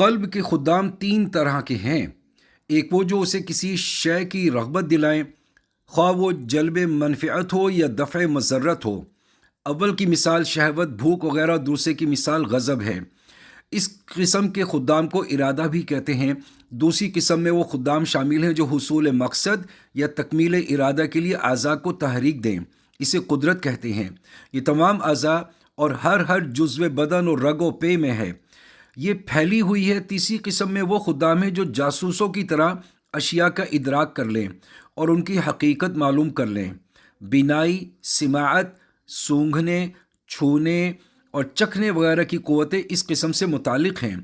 قلب کے خدام تین طرح کے ہیں۔ ایک وہ جو اسے کسی شے کی رغبت دلائیں، خواہ وہ جلب منفعت ہو یا دفع مضرت ہو۔ اول کی مثال شہوت، بھوک وغیرہ، دوسرے کی مثال غضب ہے۔ اس قسم کے خدام کو ارادہ بھی کہتے ہیں۔ دوسری قسم میں وہ خدام شامل ہیں جو حصول مقصد یا تکمیل ارادہ کے لیے اعضاء کو تحریک دیں، اسے قدرت کہتے ہیں۔ یہ تمام اعضاء اور ہر جزو بدن اور رگ و پے میں ہے، یہ پھیلی ہوئی ہے۔ تیسری قسم میں وہ خدام ہیں جو جاسوسوں کی طرح اشیاء کا ادراک کر لیں اور ان کی حقیقت معلوم کر لیں۔ بینائی، سماعت، سونگھنے، چھونے اور چکھنے وغیرہ کی قوتیں اس قسم سے متعلق ہیں۔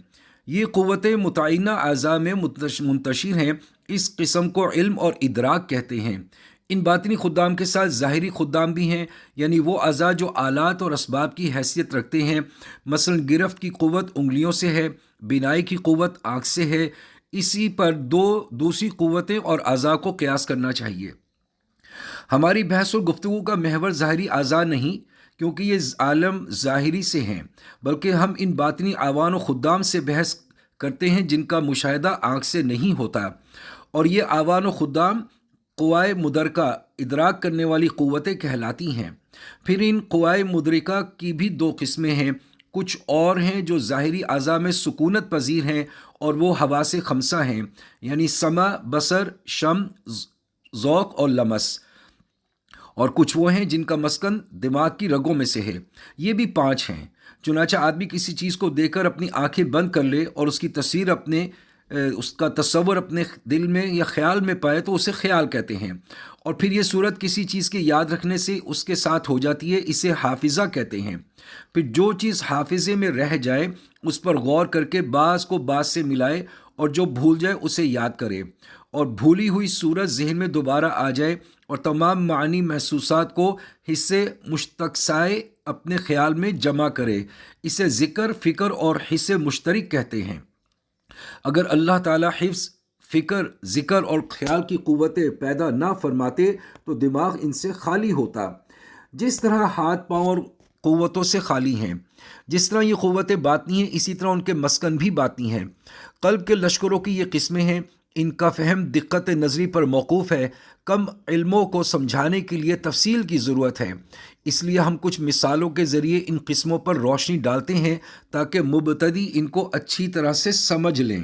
یہ قوتیں متعینہ اعضاء میں منتشر ہیں۔ اس قسم کو علم اور ادراک کہتے ہیں۔ ان باطنی خدام کے ساتھ ظاہری خدام بھی ہیں، یعنی وہ اعضاء جو آلات اور اسباب کی حیثیت رکھتے ہیں۔ مثلا گرفت کی قوت انگلیوں سے ہے، بینائی کی قوت آنکھ سے ہے۔ اسی پر دو دوسری قوتیں اور اعضاء کو قیاس کرنا چاہیے۔ ہماری بحث و گفتگو کا محور ظاہری اعضاء نہیں، کیونکہ یہ عالم ظاہری سے ہیں، بلکہ ہم ان باطنی اعوان و خدام سے بحث کرتے ہیں جن کا مشاہدہ آنکھ سے نہیں ہوتا، اور یہ اعوان و خدام قوائے مدرکہ، ادراک کرنے والی قوتیں کہلاتی ہیں۔ پھر ان قوائے مدرکہ کی بھی دو قسمیں ہیں۔ کچھ اور ہیں جو ظاہری اعضاء میں سکونت پذیر ہیں، اور وہ حواس خمسہ ہیں، یعنی سمع، بصر، شم، ذوق اور لمس۔ اور کچھ وہ ہیں جن کا مسکن دماغ کی رگوں میں سے ہے، یہ بھی پانچ ہیں۔ چنانچہ آدمی کسی چیز کو دیکھ کر اپنی آنکھیں بند کر لے اور اس کی تصویر اس کا تصور اپنے دل میں یا خیال میں پائے تو اسے خیال کہتے ہیں، اور پھر یہ صورت کسی چیز کے یاد رکھنے سے اس کے ساتھ ہو جاتی ہے، اسے حافظہ کہتے ہیں۔ پھر جو چیز حافظے میں رہ جائے اس پر غور کر کے بعض کو بعض سے ملائے، اور جو بھول جائے اسے یاد کرے، اور بھولی ہوئی صورت ذہن میں دوبارہ آ جائے، اور تمام معنی محسوسات کو حصے مشتقسائے اپنے خیال میں جمع کرے، اسے ذکر، فکر اور حصے مشترک کہتے ہیں۔ اگر اللہ تعالیٰ حفظ، فکر، ذکر اور خیال کی قوتیں پیدا نہ فرماتے تو دماغ ان سے خالی ہوتا۔ جس طرح ہاتھ پاؤں اور قوتوں سے خالی ہیں، جس طرح یہ قوتیں باطنی ہیں، اسی طرح ان کے مسکن بھی باطنی ہیں۔ قلب کے لشکروں کی یہ قسمیں ہیں۔ ان کا فہم دقت نظری پر موقوف ہے۔ کم علموں کو سمجھانے کے لیے تفصیل کی ضرورت ہے، اس لیے ہم کچھ مثالوں کے ذریعے ان قسموں پر روشنی ڈالتے ہیں تاکہ مبتدی ان کو اچھی طرح سے سمجھ لیں۔